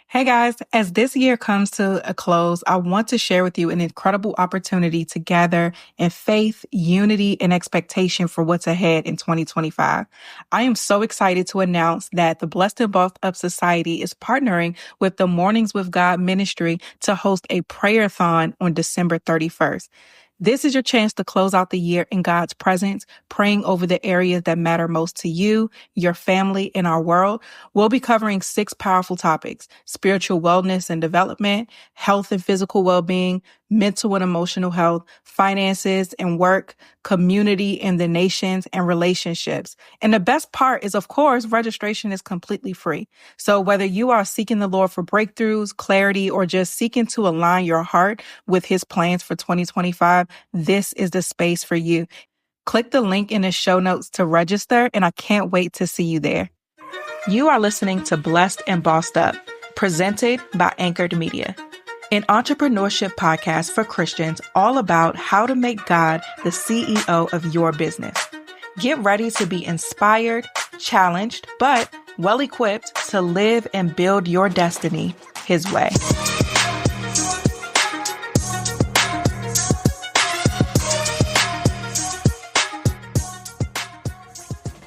Hey guys, as this year comes to a close, I want to share with you an incredible opportunity to gather in faith, unity, and expectation for what's ahead in 2025. I am so excited to announce that the Blessed and Bossed Up Society is partnering with the Mornings with God Ministry to host a prayer-thon on December 31st. This is your chance to close out the year in God's presence, praying over the areas that matter most to you, your family, and our world. We'll be covering 6 powerful topics: spiritual wellness and development, health and physical well-being, mental and emotional health, finances and work, community and the nations, and relationships. And the best part is, of course, registration is completely free. So whether you are seeking the Lord for breakthroughs, clarity, or just seeking to align your heart with His plans for 2025, this is the space for you. Click the link in the show notes to register, and I can't wait to see you there. You are listening to Blessed and Bossed Up, presented by Anchored Media, an entrepreneurship podcast for Christians all about how to make God the CEO of your business. Get ready to be inspired, challenged, but well-equipped to live and build your destiny His way.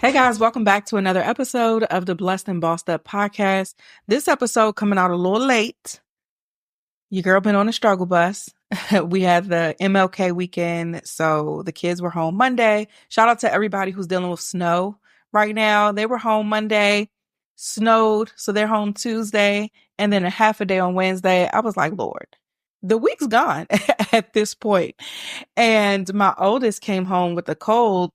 Hey guys, welcome back to another episode of the Blessed and Bossed Up podcast. This episode coming out a little late. Your girl been on a struggle bus. We had the MLK weekend, so the kids were home Monday. Shout out to everybody who's dealing with snow right now. They were home Monday, snowed, so they're home Tuesday, and then a half a day on Wednesday. I was like, Lord, the week's gone at this point. And my oldest came home with a cold,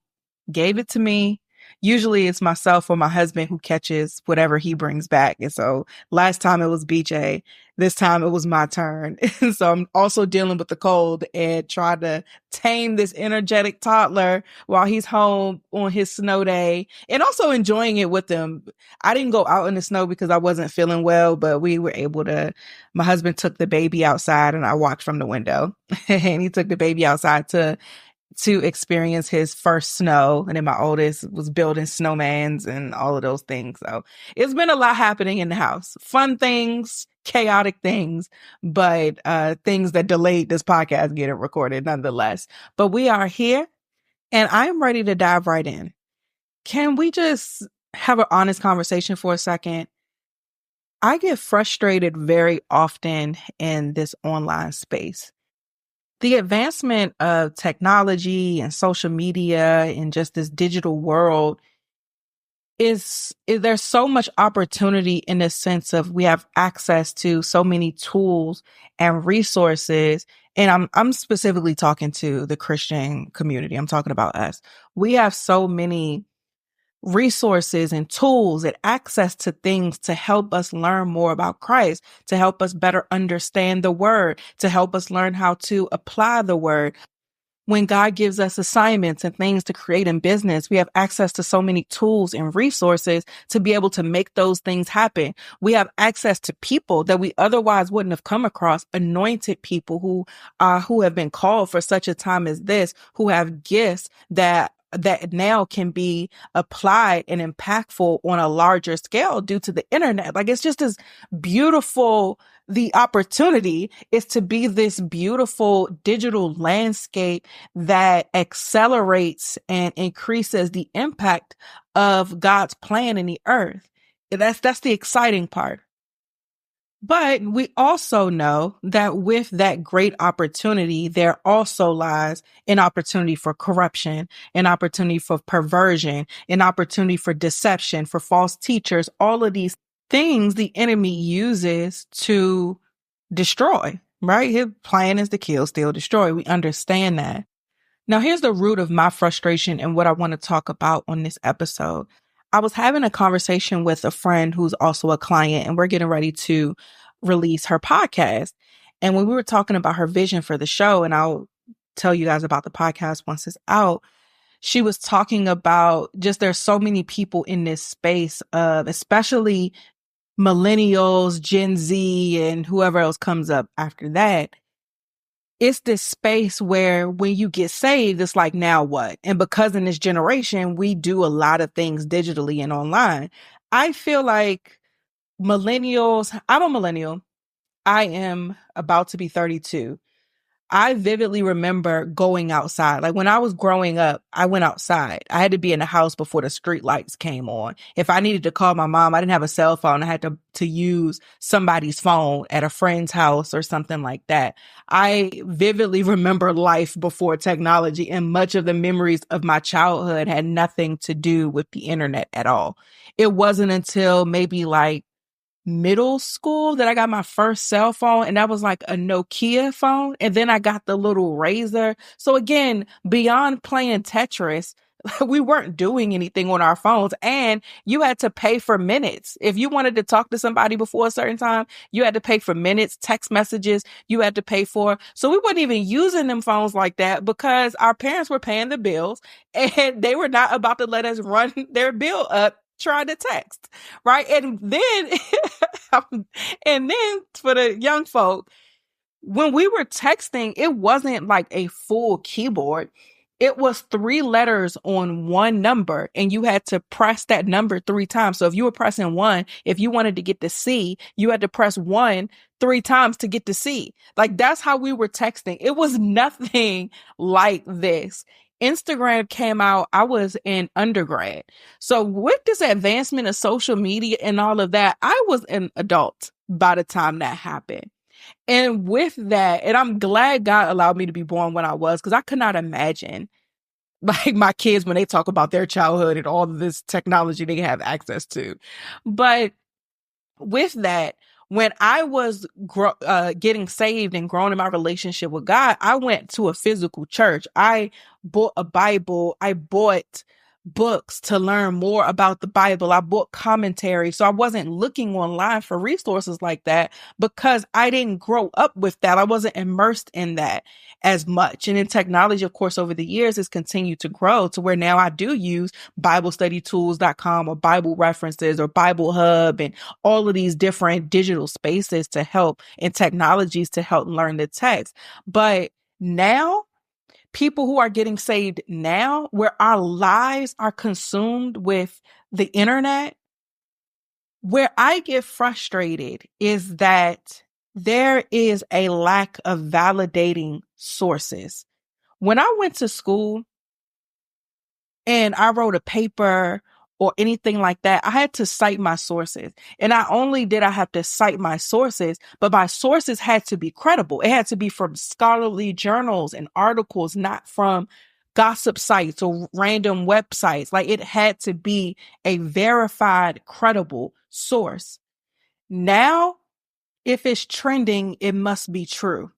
gave it to me. Usually it's myself or my husband who catches whatever he brings back. And so last time it was BJ. This time it was my turn. So I'm also dealing with the cold and trying to tame this energetic toddler while he's home on his snow day and also enjoying it with him. I didn't go out in the snow because I wasn't feeling well, but we were able to, my husband took the baby outside and I watched from the window and he took the baby outside to experience his first snow. And then my oldest was building snowmans and all of those things. So it's been a lot happening in the house. Fun things, chaotic things, but things that delayed this podcast getting recorded nonetheless. But we are here and I'm ready to dive right in. Can we just have an honest conversation for a second? I get frustrated very often in this online space. The advancement of technology and social media and just this digital world is there's so much opportunity in the sense of we have access to so many tools and resources. And I'm specifically talking to the Christian community. I'm talking about us. We have so many resources and tools and access to things to help us learn more about Christ, to help us better understand the word, to help us learn how to apply the word. When God gives us assignments and things to create in business, we have access to so many tools and resources to be able to make those things happen. We have access to people that we otherwise wouldn't have come across, anointed people who have been called for such a time as this, who have gifts that now can be applied and impactful on a larger scale due to the internet. Like, it's just as beautiful. The opportunity is to be this beautiful digital landscape that accelerates and increases the impact of God's plan in the earth. That's the exciting part. But we also know that with that great opportunity, there also lies an opportunity for corruption, an opportunity for perversion, an opportunity for deception, for false teachers. All of these things the enemy uses to destroy, right? His plan is to kill, steal, destroy. We understand that. Now, here's the root of my frustration and what I want to talk about on this episode. I was having a conversation with a friend who's also a client, and we're getting ready to release her podcast. And when we were talking about her vision for the show, and I'll tell you guys about the podcast once it's out, she was talking about just there's so many people in this space of especially millennials, Gen Z, and whoever else comes up after that. It's this space where when you get saved, it's like, now what? And because in this generation, we do a lot of things digitally and online. I feel like millennials, I'm a millennial. I am about to be 32. I vividly remember going outside. Like when I was growing up, I went outside. I had to be in the house before the street lights came on. If I needed to call my mom, I didn't have a cell phone. I had to use somebody's phone at a friend's house or something like that. I vividly remember life before technology, and much of the memories of my childhood had nothing to do with the internet at all. It wasn't until maybe like middle school that I got my first cell phone, and that was like a Nokia phone. And then I got the little Razor. So again, beyond playing Tetris, we weren't doing anything on our phones, and you had to pay for minutes. If you wanted to talk to somebody before a certain time, you had to pay for minutes, text messages you had to pay for. So we weren't even using them phones like that because our parents were paying the bills and they were not about to let us run their bill up trying to text, right? And then, and then for the young folk, when we were texting, it wasn't like a full keyboard. It was 3 letters on one number, and you had to press that number 3 times. So if you were pressing 1, if you wanted to get the C, you had to press 1 3 times to get the C. Like that's how we were texting. It was nothing like this. Instagram came out, I was in undergrad. So with this advancement of social media and all of that, I was an adult by the time that happened. And with that, and I'm glad God allowed me to be born when I was, because I could not imagine like my kids when they talk about their childhood and all of this technology they have access to. But with that, when I was getting saved and growing in my relationship with God, I went to a physical church. I bought a Bible. I bought books to learn more about the Bible. I bought commentary. So I wasn't looking online for resources like that because I didn't grow up with that. I wasn't immersed in that as much. And in technology, of course, over the years, it's continued to grow to where now I do use BibleStudyTools.com or Bible References or Bible Hub and all of these different digital spaces to help and technologies to help learn the text. But now, people who are getting saved now, where our lives are consumed with the internet, where I get frustrated is that there is a lack of validating sources. When I went to school and I wrote a paper or anything like that, I had to cite my sources. And not only did I have to cite my sources, but my sources had to be credible. It had to be from scholarly journals and articles, not from gossip sites or random websites. Like it had to be a verified, credible source. Now, if it's trending, it must be true.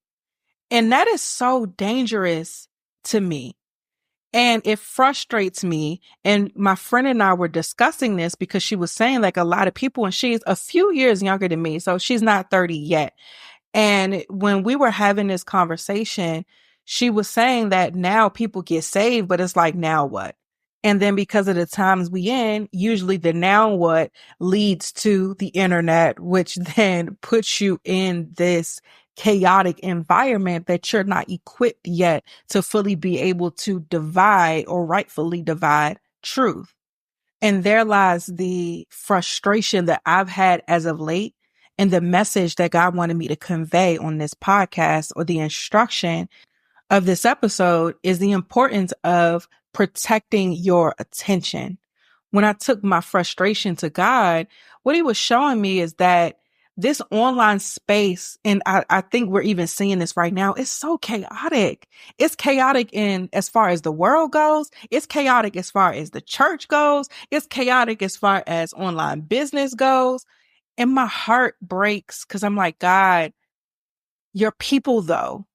And that is so dangerous to me. And it frustrates me. And my friend and I were discussing this because she was saying like a lot of people, and she's a few years younger than me. So she's not 30 yet. And when we were having this conversation, she was saying that now people get saved, but it's like, now what? And then because of the times we in, usually the now what leads to the internet, which then puts you in this chaotic environment that you're not equipped yet to fully be able to divide or rightfully divide truth. And there lies the frustration that I've had as of late, and the message that God wanted me to convey on this podcast, or the instruction of this episode, is the importance of protecting your attention. When I took my frustration to God, what he was showing me is that this online space, and I think we're even seeing this right now, is so chaotic. It's chaotic in as far as the world goes. It's chaotic as far as the church goes. It's chaotic as far as online business goes. And my heart breaks because I'm like, God, your people though.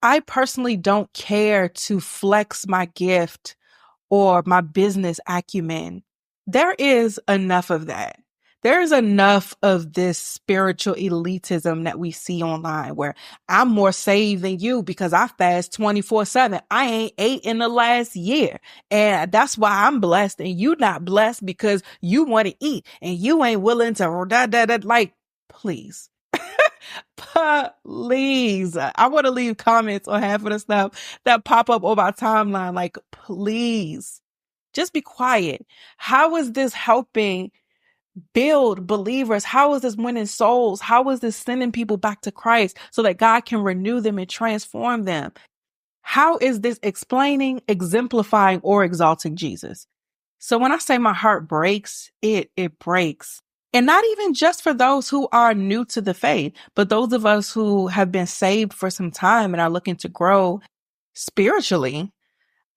I personally don't care to flex my gift or my business acumen. There is enough of that. There is enough of this spiritual elitism that we see online where I'm more saved than you because I fast 24/7. I ain't ate in the last year. And that's why I'm blessed and you not blessed because you want to eat and you ain't willing to like, please. Please. I want to leave comments on half of the stuff that pop up on my timeline. Like, please, just be quiet. How is this helping build believers? How is this winning souls? How is this sending people back to Christ so that God can renew them and transform them? How is this explaining, exemplifying, or exalting Jesus? So when I say my heart breaks, it breaks. And not even just for those who are new to the faith, but those of us who have been saved for some time and are looking to grow spiritually.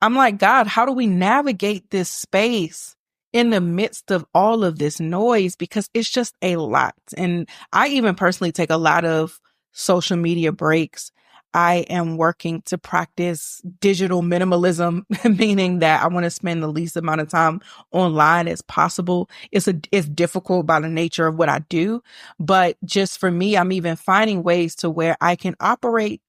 I'm like, God, how do we navigate this space in the midst of all of this noise? Because it's just a lot. And I even personally take a lot of social media breaks. I am working to practice digital minimalism, meaning that I want to spend the least amount of time online as possible. It's difficult by the nature of what I do, but just for me, I'm even finding ways to where I can operate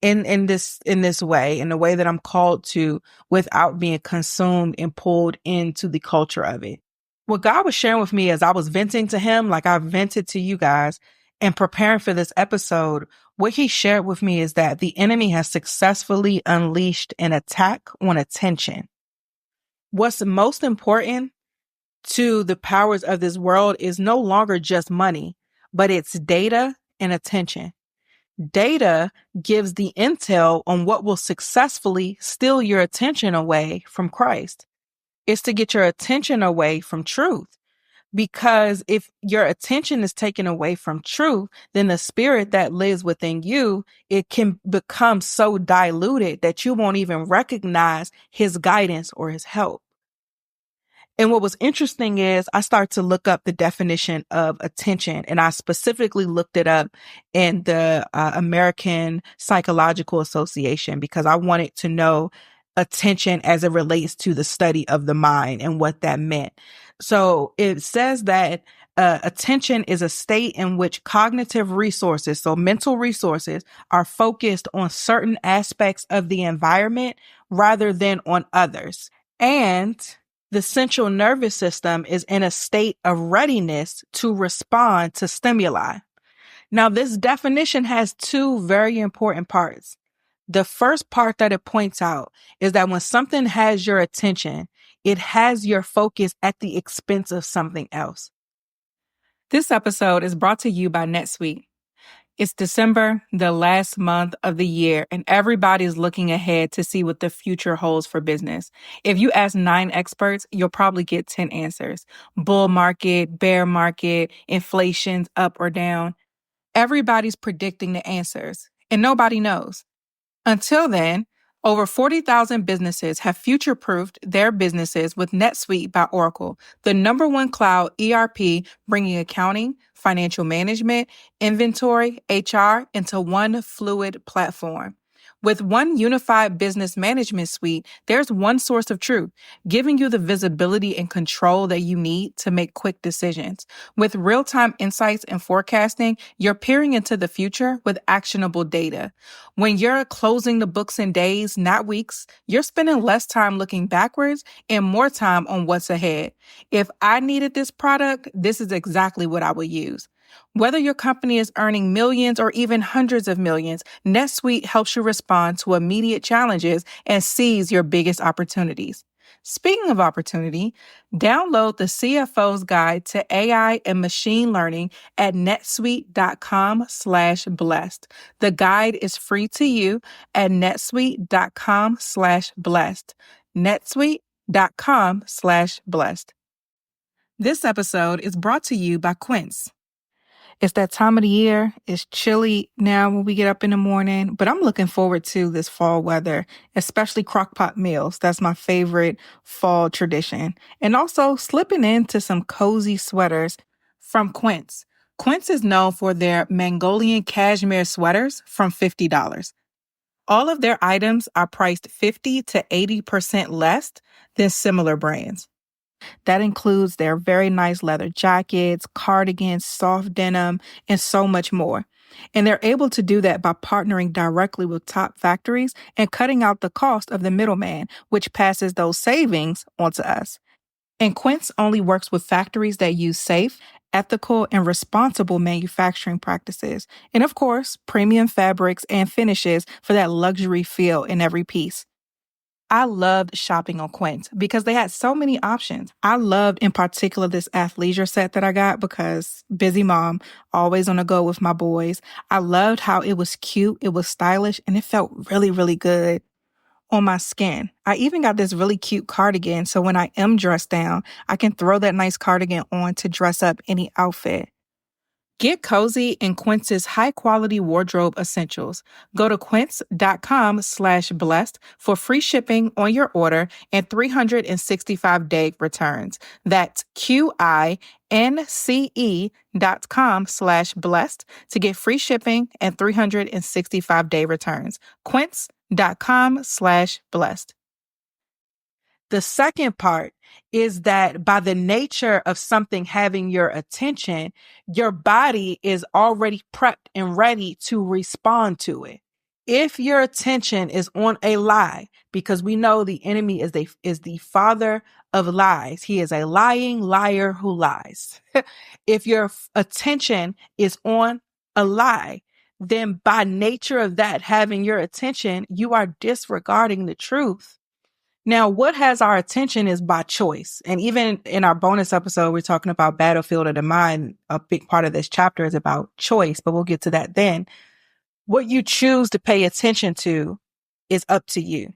in this way, in the way that I'm called to, without being consumed and pulled into the culture of it. What God was sharing with me as I was venting to him, like I vented to you guys, and preparing for this episode, what he shared with me is that the enemy has successfully unleashed an attack on attention. What's most important to the powers of this world is no longer just money, but it's data and attention. Data gives the intel on what will successfully steal your attention away from Christ. It's to get your attention away from truth. Because if your attention is taken away from truth, then the spirit that lives within you, it can become so diluted that you won't even recognize his guidance or his help. And what was interesting is I started to look up the definition of attention, and I specifically looked it up in the American Psychological Association because I wanted to know attention as it relates to the study of the mind and what that meant. So it says that attention is a state in which cognitive resources, so mental resources, are focused on certain aspects of the environment rather than on others. And the central nervous system is in a state of readiness to respond to stimuli. Now, this definition has two very important parts. The first part that it points out is that when something has your attention, it has your focus at the expense of something else. This episode is brought to you by NetSuite. It's December, the last month of the year, and everybody's looking ahead to see what the future holds for business. If you ask 9 experts, you'll probably get 10 answers. Bull market, bear market, inflation's up or down. Everybody's predicting the answers, and nobody knows. Until then, over 40,000 businesses have future-proofed their businesses with NetSuite by Oracle, the #1 cloud ERP, bringing accounting, financial management, inventory, HR into one fluid platform. With one unified business management suite, there's one source of truth, giving you the visibility and control that you need to make quick decisions. With real-time insights and forecasting, you're peering into the future with actionable data. When you're closing the books in days, not weeks, you're spending less time looking backwards and more time on what's ahead. If I needed this product, this is exactly what I would use. Whether your company is earning millions or even hundreds of millions, NetSuite helps you respond to immediate challenges and seize your biggest opportunities. Speaking of opportunity, download the CFO's Guide to AI and Machine Learning at netsuite.com/blessed. The guide is free to you at netsuite.com/blessed. netsuite.com/blessed. This episode is brought to you by Quince. It's that time of the year. It's chilly now when we get up in the morning, but I'm looking forward to this fall weather, especially crockpot meals. That's my favorite fall tradition. And also slipping into some cozy sweaters from Quince. Quince is known for their Mongolian cashmere sweaters from $50. All of their items are priced 50 to 80% less than similar brands. That includes their very nice leather jackets, cardigans, soft denim, and so much more. And they're able to do that by partnering directly with top factories and cutting out the cost of the middleman, which passes those savings onto us. And Quince only works with factories that use safe, ethical, and responsible manufacturing practices. And of course, premium fabrics and finishes for that luxury feel in every piece. I loved shopping on Quince because they had so many options. I loved in particular this athleisure set that I got because busy mom, always on the go with my boys. I loved how it was cute, it was stylish, and it felt really, really good on my skin. I even got this really cute cardigan, so when I am dressed down, I can throw that nice cardigan on to dress up any outfit. Get cozy in Quince's high-quality wardrobe essentials. Go to quince.com/blessed for free shipping on your order and 365-day returns. That's QINCE.com/blessed to get free shipping and 365-day returns. Quince.com/blessed. The second part is that by the nature of something having your attention, your body is already prepped and ready to respond to it. If your attention is on a lie, because we know the enemy is the father of lies. He is a lying liar who lies. If your attention is on a lie, then by nature of that having your attention, you are disregarding the truth. Now, what has our attention is by choice. And even in our bonus episode, we're talking about battlefield of the mind. A big part of this chapter is about choice, but we'll get to that then. What you choose to pay attention to is up to you.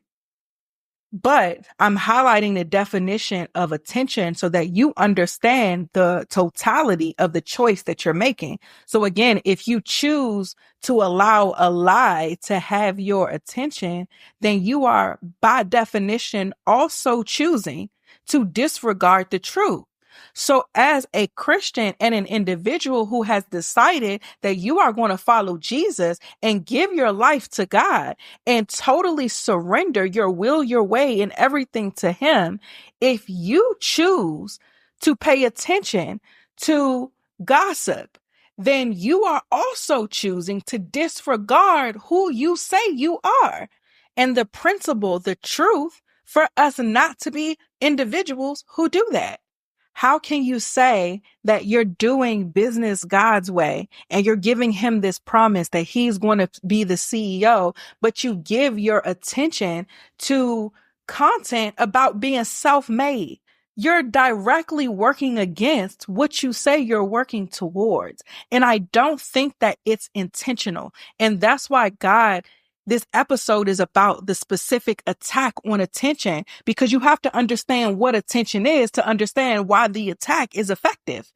But I'm highlighting the definition of attention so that you understand the totality of the choice that you're making. So again, if you choose to allow a lie to have your attention, then you are by definition also choosing to disregard the truth. So as a Christian and an individual who has decided that you are going to follow Jesus and give your life to God and totally surrender your will, your way, and everything to Him, if you choose to pay attention to gossip, then you are also choosing to disregard who you say you are. And the principle, the truth, for us not to be individuals who do that. How can you say that you're doing business God's way and you're giving Him this promise that He's going to be the CEO, but you give your attention to content about being self-made? You're directly working against what you say you're working towards. And I don't think that it's intentional. And that's why this episode is about the specific attack on attention, because you have to understand what attention is to understand why the attack is effective.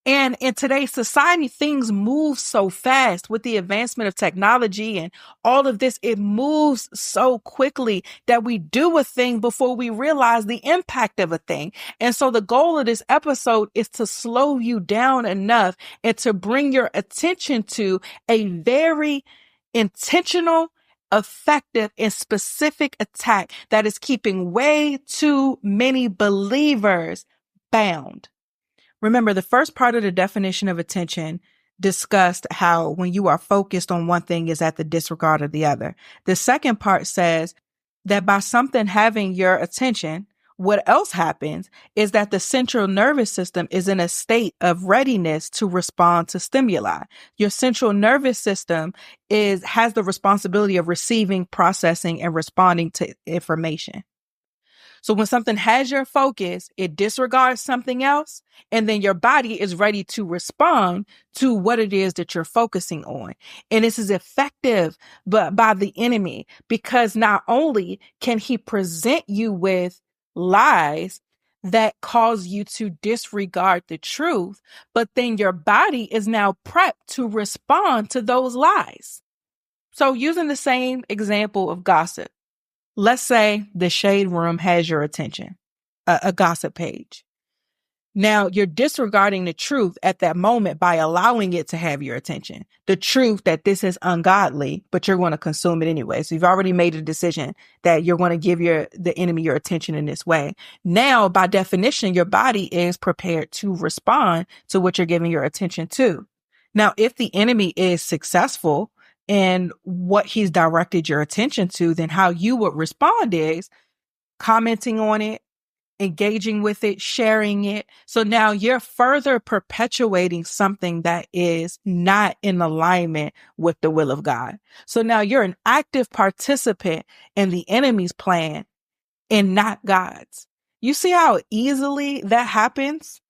And in today's society, things move so fast with the advancement of technology and all of this. It moves so quickly that we do a thing before we realize the impact of a thing. And so the goal of this episode is to slow you down enough and to bring your attention to a very intentional, effective, and specific attack that is keeping way too many believers bound. Remember, the first part of the definition of attention discussed how when you are focused on one thing is at the disregard of the other. The second part says that by something having your attention, what else happens is that the central nervous system is in a state of readiness to respond to stimuli. Your central nervous system has the responsibility of receiving, processing, and responding to information. So when something has your focus, it disregards something else, and then your body is ready to respond to what it is that you're focusing on. And this is effective by the enemy, because not only can he present you with lies that cause you to disregard the truth, but then your body is now prepped to respond to those lies. So using the same example of gossip, let's say the shade room has your attention, a gossip page. Now you're disregarding the truth at that moment by allowing it to have your attention. The truth that this is ungodly, but you're going to consume it anyway. So you've already made a decision that you're going to give the enemy your attention in this way. Now, by definition, your body is prepared to respond to what you're giving your attention to. Now, if the enemy is successful in what he's directed your attention to, then how you would respond is commenting on it, engaging with it, sharing it. So now you're further perpetuating something that is not in alignment with the will of God. So now you're an active participant in the enemy's plan and not God's. You see how easily that happens?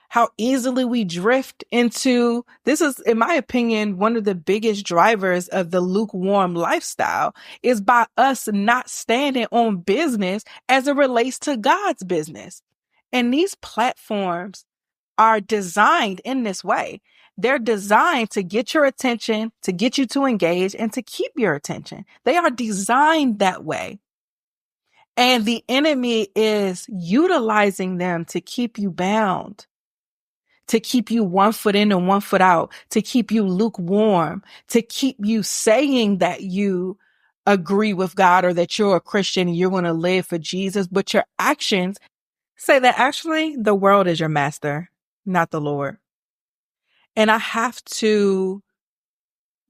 How easily we drift into this is, in my opinion, one of the biggest drivers of the lukewarm lifestyle is by us not standing on business as it relates to God's business. And these platforms are designed in this way. They're designed to get your attention, to get you to engage, and to keep your attention. They are designed that way. And the enemy is utilizing them to keep you bound, to keep you 1 foot in and 1 foot out, to keep you lukewarm, to keep you saying that you agree with God or that you're a Christian and you're going to live for Jesus, but your actions say that actually the world is your master, not the Lord. And I have to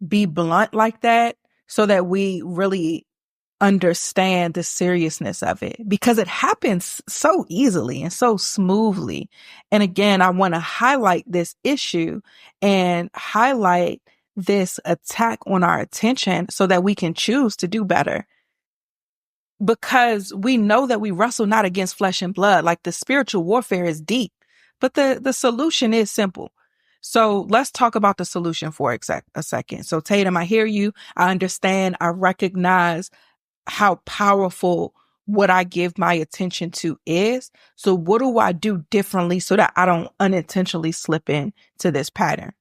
be blunt like that so that we really understand the seriousness of it, because it happens so easily and so smoothly. And again, I want to highlight this issue and highlight this attack on our attention so that we can choose to do better. Because we know that we wrestle not against flesh and blood, like the spiritual warfare is deep, but the solution is simple. So let's talk about the solution for a second. So Tatum, I hear you. I understand. I recognize how powerful what I give my attention to is. So what do I do differently so that I don't unintentionally slip into this pattern?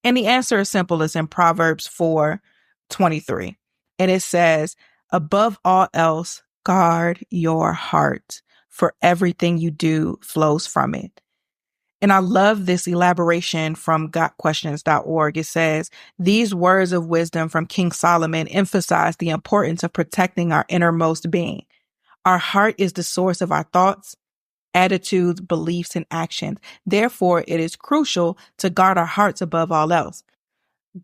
And the answer is simple. It's in Proverbs 4:23. And it says, above all else, guard your heart, for everything you do flows from it. And I love this elaboration from gotquestions.org. It says, these words of wisdom from King Solomon emphasize the importance of protecting our innermost being. Our heart is the source of our thoughts, attitudes, beliefs, and actions. Therefore, it is crucial to guard our hearts above all else.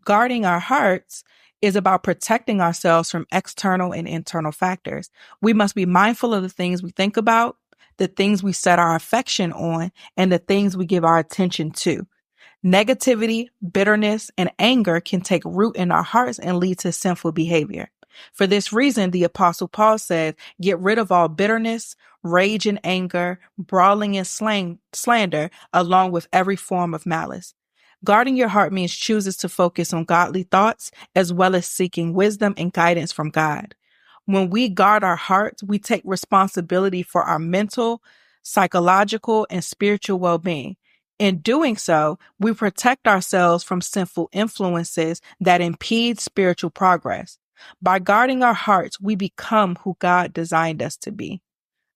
Guarding our hearts is about protecting ourselves from external and internal factors. We must be mindful of the things we think about, the things we set our affection on, and the things we give our attention to. Negativity, bitterness, and anger can take root in our hearts and lead to sinful behavior. For this reason, the Apostle Paul said, get rid of all bitterness, rage and anger, brawling and slander, along with every form of malice. Guarding your heart means chooses to focus on godly thoughts as well as seeking wisdom and guidance from God. When we guard our hearts, we take responsibility for our mental, psychological, and spiritual well-being. In doing so, we protect ourselves from sinful influences that impede spiritual progress. By guarding our hearts, we become who God designed us to be.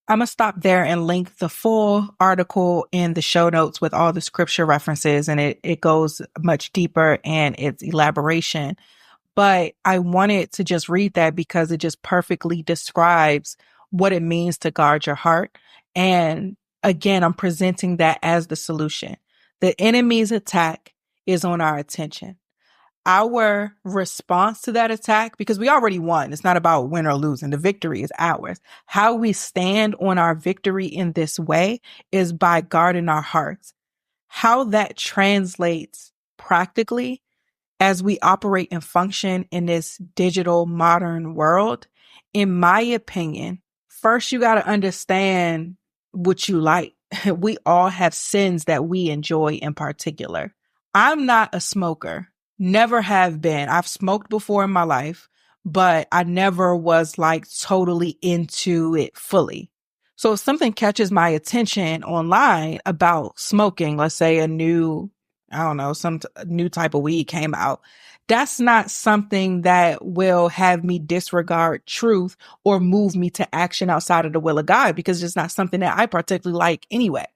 I'm going to stop there and link the full article in the show notes with all the scripture references, and it goes much deeper in its elaboration. But I wanted to just read that because it just perfectly describes what it means to guard your heart. And again, I'm presenting that as the solution. The enemy's attack is on our attention. Our response to that attack, because we already won, it's not about win or losing. The victory is ours. How we stand on our victory in this way is by guarding our hearts. How that translates practically as we operate and function in this digital modern world, in my opinion, first you got to understand what you like. We all have sins that we enjoy in particular. I'm not a smoker. Never have been. I've smoked before in my life, but I never was like totally into it fully. So if something catches my attention online about smoking, let's say a new, I don't know, some new type of weed came out, that's not something that will have me disregard truth or move me to action outside of the will of God, because it's not something that I particularly like anyway.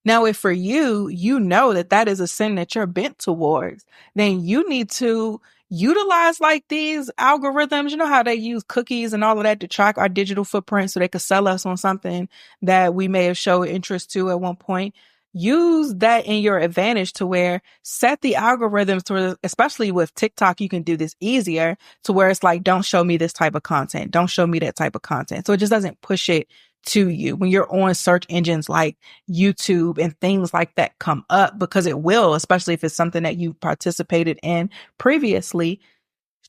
Now, if for you, you know that that is a sin that you're bent towards, then you need to utilize like these algorithms. You know how they use cookies and all of that to track our digital footprint so they could sell us on something that we may have showed interest to at one point. Use that in your advantage to where set the algorithms to, especially with TikTok, you can do this easier to where it's like, don't show me this type of content. Don't show me that type of content. So it just doesn't push it to you when you're on search engines like YouTube and things like that come up, because it will, especially if it's something that you participated in previously.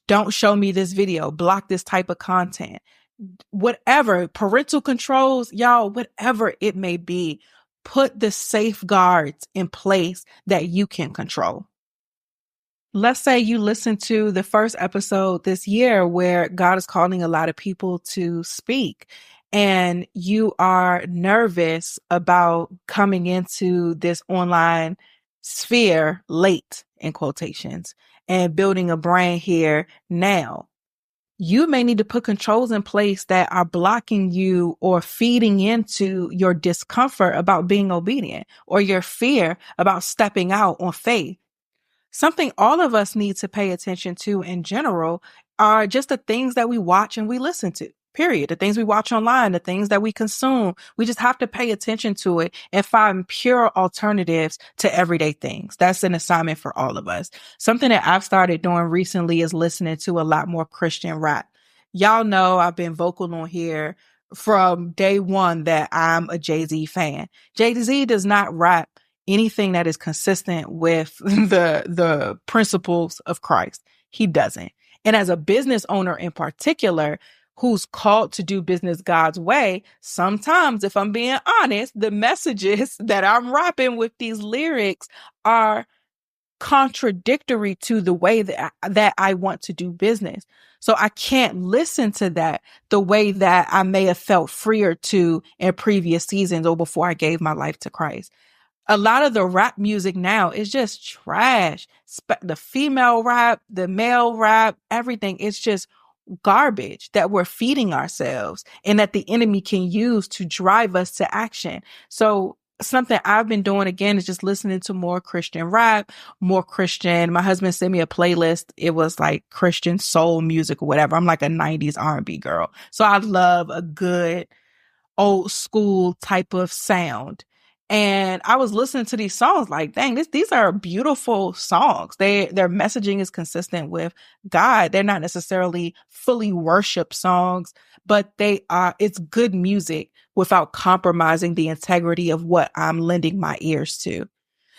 Don't show me this video, block this type of content, whatever, parental controls, y'all, whatever it may be, put the safeguards in place that you can control. Let's say you listen to the first episode this year where God is calling a lot of people to speak, and you are nervous about coming into this online sphere late, in quotations, and building a brand here now. You may need to put controls in place that are blocking you or feeding into your discomfort about being obedient or your fear about stepping out on faith. Something all of us need to pay attention to in general are just the things that we watch and we listen to, period. The things we watch online, the things that we consume. We just have to pay attention to it and find pure alternatives to everyday things. That's an assignment for all of us. Something that I've started doing recently is listening to a lot more Christian rap. Y'all know I've been vocal on here from day one that I'm a Jay-Z fan. Jay-Z does not rap anything that is consistent with the principles of Christ. He doesn't. And as a business owner in particular, who's called to do business God's way, sometimes, if I'm being honest, the messages that I'm rapping with these lyrics are contradictory to the way that I want to do business. So I can't listen to that the way that I may have felt freer to in previous seasons or before I gave my life to Christ. A lot of the rap music now is just trash. The female rap, the male rap, everything. It's just garbage that we're feeding ourselves and that the enemy can use to drive us to action. So something I've been doing again is just listening to more Christian rap, more Christian. My husband sent me a playlist. It was like Christian soul music or whatever. I'm like a 90s R&B girl. So I love a good old school type of sound. And I was listening to these songs like, dang, these are beautiful songs. Their messaging is consistent with God. They're not necessarily fully worship songs, but it's good music without compromising the integrity of what I'm lending my ears to.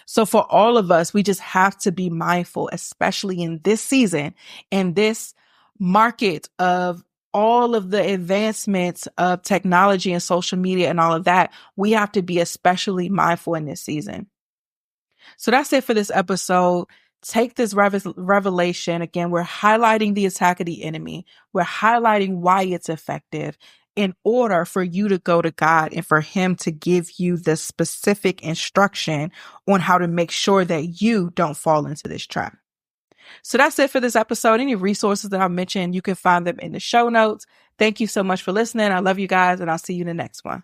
So for all of us, we just have to be mindful, especially in this season and this market of all of the advancements of technology and social media and all of that. We have to be especially mindful in this season. So that's it for this episode. Take this revelation. Again, we're highlighting the attack of the enemy. We're highlighting why it's effective in order for you to go to God and for him to give you the specific instruction on how to make sure that you don't fall into this trap. So that's it for this episode. Any resources that I mentioned, you can find them in the show notes. Thank you so much for listening. I love you guys, and I'll see you in the next one.